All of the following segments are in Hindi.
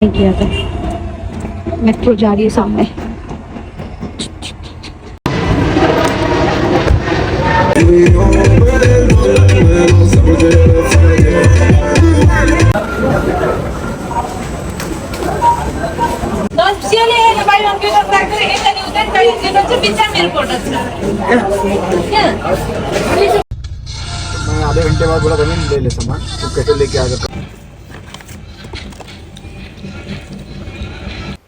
नहीं किया था। मेट्रो जा रही है सामने। मैं आधे घंटे बाद बोला था नहीं ले ले सामान तो कैसे लेके आ गया।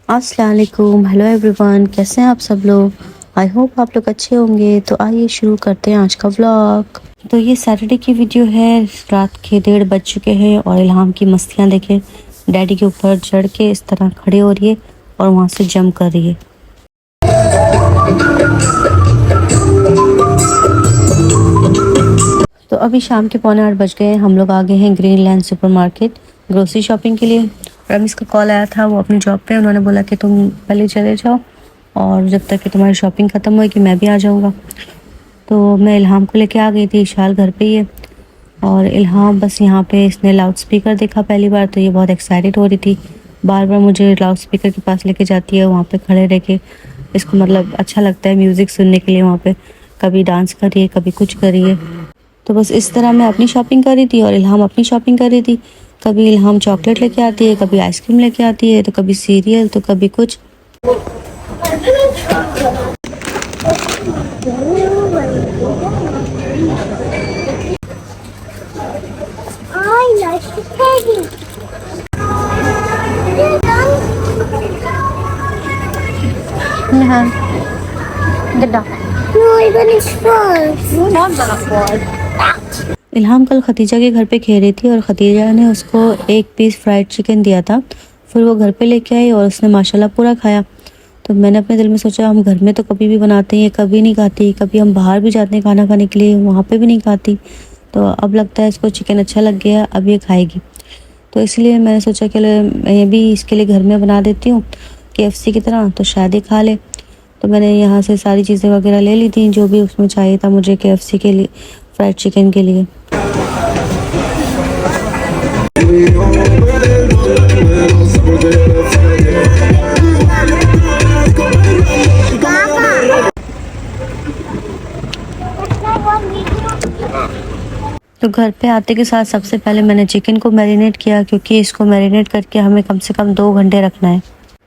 अस्सलाम वालेकुम, हेलो एवरीवन, कैसे हैं आप सब लोग। आई होप आप लोग अच्छे होंगे। तो आइए शुरू करते हैं आज का व्लॉग। तो ये सैटरडे की वीडियो है। रात के 1:30 बज चुके हैं और इल्हाम की मस्तियाँ देखें। डैडी के ऊपर चढ़ के इस तरह खड़े हो रही है और वहाँ से जंप कर रही है। तो अभी शाम के 7:45 बज गए हैं। हम लोग आ गए हैं ग्रीनलैंड सुपरमार्केट ग्रोसरी शॉपिंग के लिए। रमीज़ का कॉल आया था, वो अपनी जॉब पे। उन्होंने बोला कि तुम पहले चले जाओ और जब तक कि तुम्हारी शॉपिंग ख़त्म होगी मैं भी आ जाऊँगा। तो मैं इल्हाम को लेके आ गई थी। इशाल घर पे ही है और इल्हाम बस यहाँ पे इसने लाउड स्पीकर देखा पहली बार, तो ये बहुत एक्साइटेड हो रही थी। बार बार मुझे लाउड स्पीकर के पास लेके जाती है। वहाँ पे खड़े रह के इसको मतलब अच्छा लगता है म्यूज़िक सुनने के लिए। वहाँ पे कभी डांस करिए, कभी कुछ करिए। तो बस इस तरह मैं अपनी शॉपिंग कर रही थी और इल्हाम अपनी शॉपिंग कर रही थी। कभी इल्हाम चॉकलेट लेके आती है, कभी आइसक्रीम लेके आती है, तो कभी सीरियल, तो कभी कुछ। हाँ, इल्हाम कल खतीजा के घर पे खेल रही थी और खतीजा ने उसको एक पीस फ्राइड चिकन दिया था। फिर वो घर पे लेके आई और उसने माशाल्लाह पूरा खाया। तो मैंने अपने दिल में सोचा हम घर में तो कभी भी बनाते हैं, कभी नहीं खाती। कभी हम बाहर भी जाते हैं खाना खाने के लिए, वहाँ पे भी नहीं खाती। तो अब लगता है इसको चिकन अच्छा लग गया, अब ये खाएगी। तो इसलिए मैंने सोचा कि मैं भी इसके लिए घर में बना देती हूँ KFC की तरह, तो शायद ही खा ले। तो मैंने यहाँ से सारी चीज़ें वगैरह ले ली थी जो भी उसमें चाहिए था मुझे KFC के लिए, फ्राइड चिकन के लिए। तो घर पे आते के साथ सबसे पहले मैंने चिकन को मैरिनेट किया, क्योंकि इसको मैरिनेट करके हमें कम से कम 2 घंटे रखना है।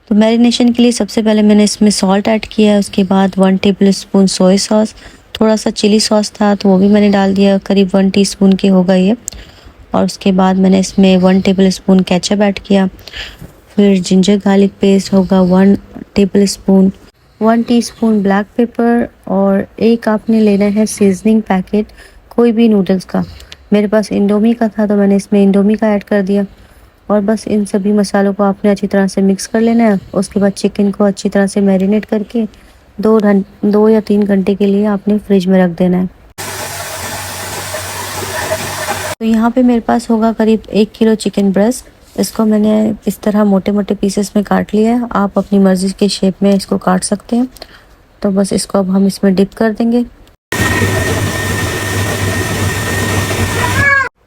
तो मैरिनेशन के लिए सबसे पहले मैंने इसमें सॉल्ट ऐड किया। उसके बाद 1 टेबल स्पून सोया सॉस, थोड़ा सा चिली सॉस था तो वो भी मैंने डाल दिया, करीब 1 टीस्पून के होगा ये। और उसके बाद मैंने इसमें 1 टेबल स्पून केचप ऐड किया। फिर जिंजर गार्लिक पेस्ट होगा 1 table spoon, 1 teaspoon black pepper, और एक आपने लेना है सीजनिंग पैकेट कोई भी नूडल्स का। मेरे पास इंडोमी का था तो मैंने इसमें इंडोमी का ऐड कर दिया। और बस इन सभी मसालों को आपने अच्छी तरह से मिक्स कर लेना है। उसके बाद चिकन को अच्छी तरह से मैरिनेट करके 2 या 3 घंटे के लिए आपने फ्रिज में रख देना है। तो यहाँ पे मेरे पास होगा करीब 1 किलो चिकन ब्रेस्ट। इसको मैंने इस तरह मोटे मोटे पीसेस में काट लिया है। आप अपनी मर्जी के शेप में इसको काट सकते हैं। तो बस इसको अब हम इसमें डिप कर देंगे।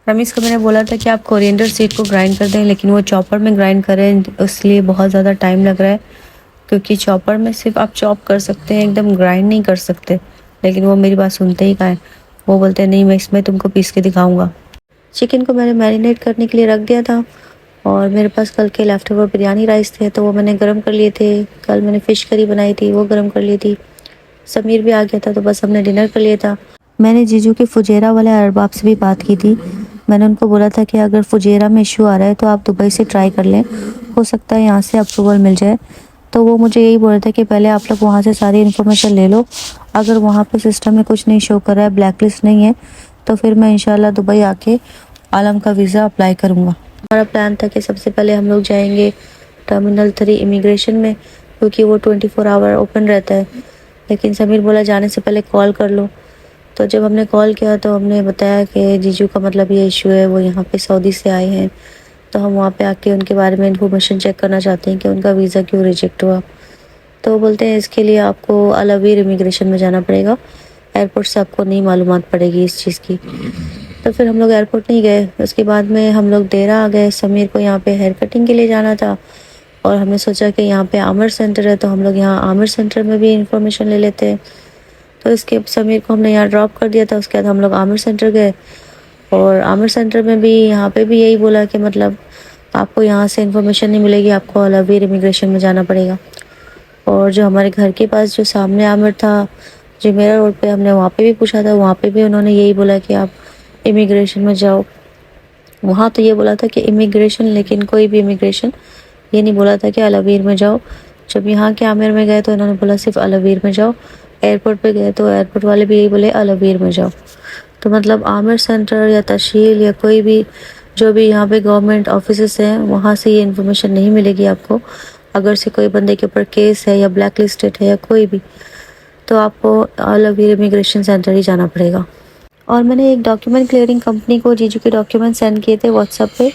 रमीज़ को मैंने बोला था कि आप कोरिएंडर सीड को ग्राइंड कर दें, लेकिन वो चॉपर में ग्राइंड करें, इसलिए बहुत ज़्यादा टाइम लग रहा है। क्योंकि चॉपर में सिर्फ आप चॉप कर सकते हैं, एकदम ग्राइंड नहीं कर सकते। लेकिन वो मेरी बात सुनते ही कहाँ है, वो बोलते हैं नहीं मैं इसमें तुमको पीस के दिखाऊंगा। चिकन को मैंने मैरिनेट करने के लिए रख दिया था। और मेरे पास कल के लेफ्ट ओवर बिरयानी राइस थे तो वो मैंने गर्म कर लिए थे। कल मैंने फ़िश करी बनाई थी, वो गर्म कर ली थी। समीर भी आ गया था तो बस हमने डिनर कर लिया था। मैंने जीजू के फुजेरा वाले अरबाब से भी बात की थी। मैंने उनको बोला था कि अगर फुजेरा में इशू आ रहा है तो आप दुबई से ट्राई कर लें, हो सकता है यहाँ से अप्रूवल मिल जाए। तो वो मुझे यही बोल रहे थे कि पहले आप लोग वहाँ से सारी इन्फॉर्मेशन ले लो। अगर वहाँ पे सिस्टम में कुछ नहीं शो कर रहा है, ब्लैक लिस्ट नहीं है, तो फिर मैं इंशाल्लाह दुबई आके आलम का वीज़ा अप्लाई करूँगा। हमारा प्लान था कि सबसे पहले हम लोग जाएंगे टर्मिनल 3 इमिग्रेशन में, क्योंकि वो 24 आवर ओपन रहता है। लेकिन समीर बोला जाने से पहले कॉल कर लो। तो जब हमने कॉल किया तो हमने बताया कि जीजू का मतलब ये इशू है, वो यहाँ पे सऊदी से आए हैं, तो हम वहाँ पे आके उनके बारे में इन्फॉर्मेशन चेक करना चाहते हैं कि उनका वीज़ा क्यों रिजेक्ट हुआ। तो वो बोलते हैं इसके लिए आपको अल अवीर इमिग्रेशन में जाना पड़ेगा, एयरपोर्ट से आपको नहीं मालूमात पड़ेगी इस चीज़ की। तो फिर हम लोग एयरपोर्ट नहीं गए। उसके बाद में हम लोग देरा आ गए। समीर को यहाँ पे हेयर कटिंग के लिए जाना था और हमने सोचा कि यहाँ पे आमिर सेंटर है तो हम लोग यहाँ आमिर सेंटर में भी इंफॉर्मेशन ले लेते हैं। तो इसके समीर को हमने यहाँ ड्रॉप कर दिया था, उसके बाद हम लोग आमिर सेंटर गए और आमिर सेंटर में भी यहाँ पे भी यही बोला कि मतलब आपको यहाँ से इंफॉर्मेशन नहीं मिलेगी, आपको अलवीर इमिग्रेशन में जाना पड़ेगा। और जो हमारे घर के पास जो सामने आमिर था, जो मेरा रोड पे, हमने वहाँ पे भी पूछा था, वहाँ पे भी उन्होंने यही बोला कि आप इमिग्रेशन में जाओ। वहाँ तो ये बोला था कि इमिग्रेशन, लेकिन कोई भी इमिग्रेशन ये नहीं बोला था कि अलवीर में जाओ। जब यहाँ के आमिर में गए तो इन्होंने बोला सिर्फ अलवीर में जाओ। एयरपोर्ट पे गए तो एयरपोर्ट वाले भी यही बोले अलवीर में जाओ। तो मतलब आमिर सेंटर या तहसील या कोई भी जो भी यहाँ पे गवर्नमेंट ऑफिसेस हैं, वहाँ से ये इन्फॉर्मेशन नहीं मिलेगी आपको। अगर से कोई बंदे के ऊपर केस है या ब्लैक लिस्टेड है या कोई भी, तो आपको अलवीर इमिग्रेशन सेंटर ही जाना पड़ेगा। और मैंने एक डॉक्यूमेंट क्लियरिंग कंपनी को जीजू के डॉक्यूमेंट सेंड किए थे व्हाट्सएप पे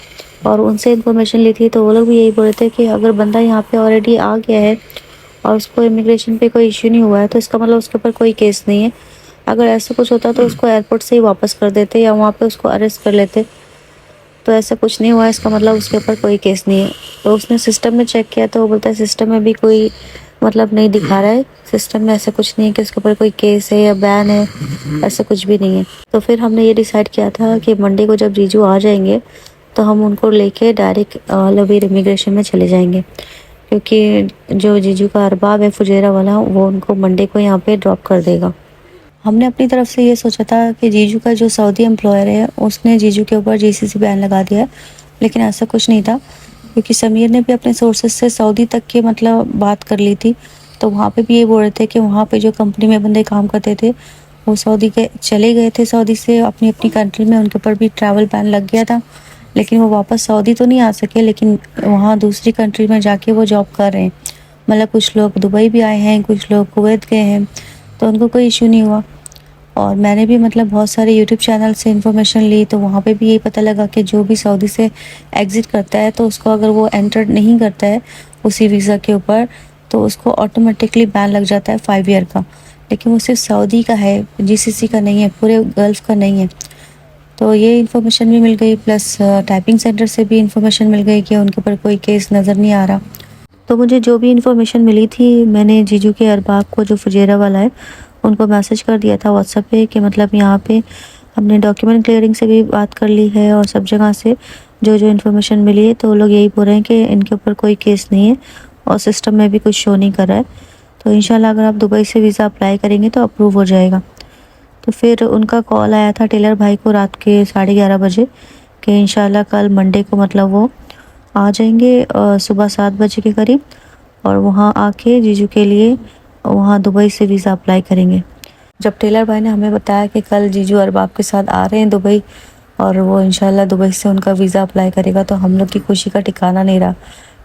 और उनसे इन्फॉर्मेशन ली थी। तो वो लोग भी यही बोल रहे थे कि अगर बंदा यहाँ पे ऑलरेडी आ गया है और उसको इमिग्रेशन पे कोई इश्यू नहीं हुआ है तो इसका मतलब उसके ऊपर कोई केस नहीं है। अगर ऐसा कुछ होता तो उसको एयरपोर्ट से ही वापस कर देते या वहाँ पे उसको अरेस्ट कर लेते। तो ऐसा कुछ नहीं हुआ, इसका मतलब उसके ऊपर कोई केस नहीं है। तो उसने सिस्टम में चेक किया तो वो बोलता है सिस्टम में भी कोई मतलब नहीं दिखा रहा है, सिस्टम में ऐसा कुछ नहीं है कि उसके ऊपर कोई केस है या बैन है, ऐसा कुछ भी नहीं है। तो फिर हमने ये डिसाइड किया था कि मंडे को जब जीजू आ जाएंगे तो हम उनको लेके डायरेक्ट अलवीर इमिग्रेशन में चले जाएंगे, क्योंकि जो जीजू का अरबाब है फुजेरा वाला, वो उनको मंडे को यहाँ पे ड्रॉप कर देगा। हमने अपनी तरफ से ये सोचा था कि जीजू का जो सऊदी एम्प्लॉयर है उसने जीजू के ऊपर जीसीसी बैन लगा दिया है, लेकिन ऐसा कुछ नहीं था, क्योंकि समीर ने भी अपने सोर्सेज से सऊदी तक की मतलब बात कर ली थी। तो वहाँ पे भी ये बोल रहे थे कि वहाँ पे जो कंपनी में बंदे काम करते थे वो सऊदी के चले गए थे, सऊदी से अपनी अपनी कंट्री में, उनके ऊपर भी ट्रैवल बैन लग गया था, लेकिन वो वापस सऊदी तो नहीं आ सके, लेकिन वहाँ दूसरी कंट्री में जाके वो जॉब कर रहे हैं। मतलब कुछ लोग दुबई भी आए हैं, कुछ लोग कुवैत गए हैं, तो उनको कोई इशू नहीं हुआ। और मैंने भी मतलब बहुत सारे यूट्यूब चैनल से इन्फॉर्मेशन ली तो वहाँ पे भी यही पता लगा कि जो भी सऊदी से एग्ज़िट करता है तो उसको अगर वो एंटर नहीं करता है उसी वीज़ा के ऊपर तो उसको ऑटोमेटिकली बैन लग जाता है 5 ईयर का। लेकिन वो सिर्फ सऊदी का है, जीसीसी का नहीं है, पूरे गल्फ़ का नहीं है। तो ये इन्फॉर्मेशन भी मिल गई, प्लस टाइपिंग सेंटर से भी इन्फॉर्मेशन मिल गई कि उनके ऊपर कोई केस नज़र नहीं आ रहा। तो मुझे जो भी इन्फॉर्मेशन मिली थी मैंने जीजू के अरबाब को, जो फुजेरा वाला है, उनको मैसेज कर दिया था व्हाट्सएप पे कि मतलब यहाँ पे हमने डॉक्यूमेंट क्लियरिंग से भी बात कर ली है और सब जगह से जो जो इन्फॉर्मेशन मिली है तो वो लोग यही बोल रहे हैं कि इनके ऊपर कोई केस नहीं है और सिस्टम में भी कुछ शो नहीं कर रहा है। तो इंशाल्लाह अगर आप दुबई से वीज़ा अप्लाई करेंगे तो अप्रूव हो जाएगा। तो फिर उनका कॉल आया था टेलर भाई को रात के 11:30 बजे कि इंशाल्लाह कल मंडे को मतलब वो आ जाएंगे सुबह 7 बजे के करीब, और वहाँ आके जीजू के लिए वहाँ दुबई से वीज़ा अप्लाई करेंगे। जब टेलर भाई ने हमें बताया कि कल जीजू अरबाब के साथ आ रहे हैं दुबई और वो इंशाल्लाह दुबई से उनका वीज़ा अप्लाई करेगा, तो हम लोग की खुशी का ठिकाना नहीं रहा।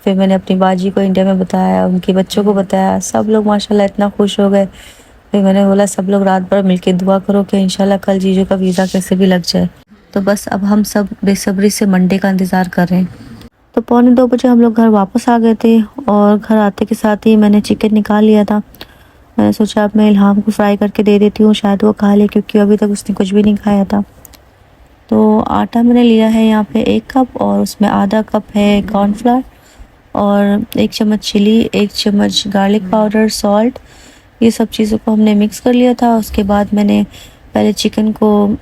फिर मैंने अपनी बाजी को इंडिया में बताया, उनके बच्चों को बताया, सब लोग माशाल्लाह इतना खुश हो गए। फिर मैंने बोला सब लोग रात भर मिलके दुआ करो कि इंशाल्लाह कल जीजू का वीज़ा कैसे भी लग जाए। तो बस अब हम सब बेसब्री से मंडे का इंतज़ार कर रहे हैं। तो 1:45 बजे हम लोग घर वापस आ गए थे और घर आते के साथ ही मैंने चिकन निकाल लिया था। मैंने सोचा अब मैं इल्हाम को फ्राई करके दे देती हूँ, शायद वो खा ले, क्योंकि अभी तक उसने कुछ भी नहीं खाया था। तो आटा मैंने लिया है यहाँ पे 1 कप और उसमें आधा कप है कॉर्नफ्लावर और 1 चम्मच चिली, 1 चम्मच गार्लिक पाउडर, सॉल्ट, ये सब चीज़ों को हमने मिक्स कर लिया था। उसके बाद मैंने पहले चिकन को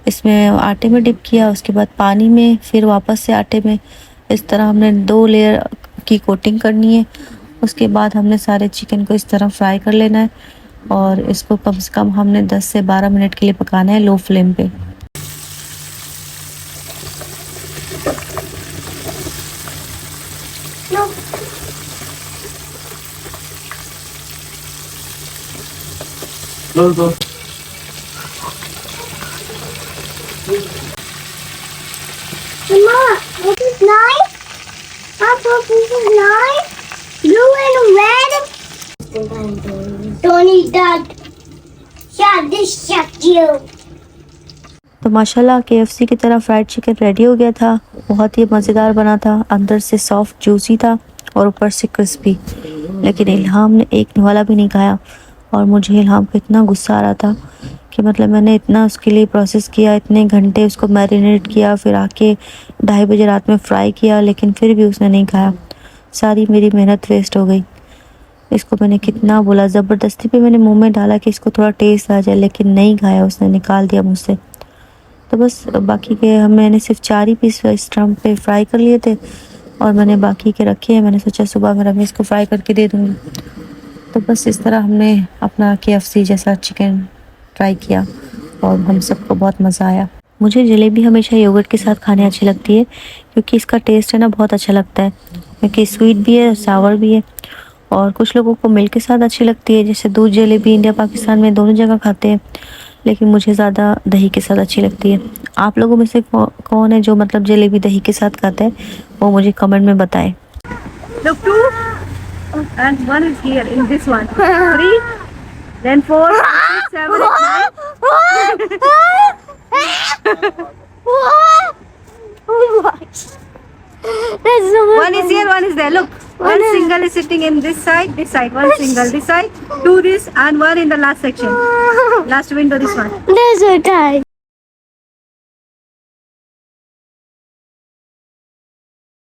इसमें आटे में डिप किया, उसके बाद पानी में, फिर वापस से आटे में। इस तरह हमने 2 लेयर की कोटिंग करनी है। उसके बाद हमने सारे चिकन को इस तरह फ्राई कर लेना है और इसको कम से कम हमने 10 से 12 मिनट के लिए पकाना है लो फ्लेम पे। Mama, this is nice. I thought this is nice. Blue and red. Don't eat that. Shut this, shut you. तो माशाल्लाह KFC की तरह फ्राइड चिकन रेडी हो गया था। बहुत ही मज़ेदार बना था, अंदर से सॉफ्ट जूसी था और ऊपर से क्रिस्पी। लेकिन इल्हाम ने एक निवाला भी नहीं खाया और मुझे इल्हाम को इतना गुस्सा आ रहा था कि मतलब मैंने इतना उसके लिए प्रोसेस किया, इतने घंटे उसको मैरिनेट किया, फिर आके 2:30 बजे रात में फ्राई किया, लेकिन फिर भी उसने नहीं खाया। सारी मेरी मेहनत वेस्ट हो गई। इसको मैंने कितना बोला, ज़बरदस्ती पे मैंने मुंह में डाला कि इसको थोड़ा टेस्ट आ जाए, लेकिन नहीं खाया उसने, निकाल दिया मुझसे। तो बस बाकी के मैंने सिर्फ 4 ही पीस इस ट्रम्प पे फ्राई कर लिए थे और मैंने बाकी के रखे हैं। मैंने सोचा सुबह मैं रमेश को फ्राई करके दे दूँगी। तो बस इस तरह हमने अपना KFC जैसा चिकन ट्राई किया और हम सबको बहुत मज़ा आया। मुझे जलेबी हमेशा योगर्ट के साथ खाने अच्छी लगती है, क्योंकि इसका टेस्ट है ना बहुत अच्छा लगता है, क्योंकि स्वीट भी है, सावर भी है। और कुछ लोगों को मिल्क के साथ अच्छी लगती है, जैसे दूध जलेबी इंडिया पाकिस्तान में दोनों जगह खाते हैं, लेकिन मुझे ज़्यादा दही के साथ अच्छी लगती है। आप लोगों में से कौन है जो मतलब जलेबी दही के साथ खाता है, वो मुझे कमेंट में बताएं। Look, 2 and 1 is here in this one. 3, then 4, 6, 7, 8, 9. One is here, one is there. Look, one single is sitting in this side, one single this side, 2 this, and 1 in the last section. Last window, this one. There's a time.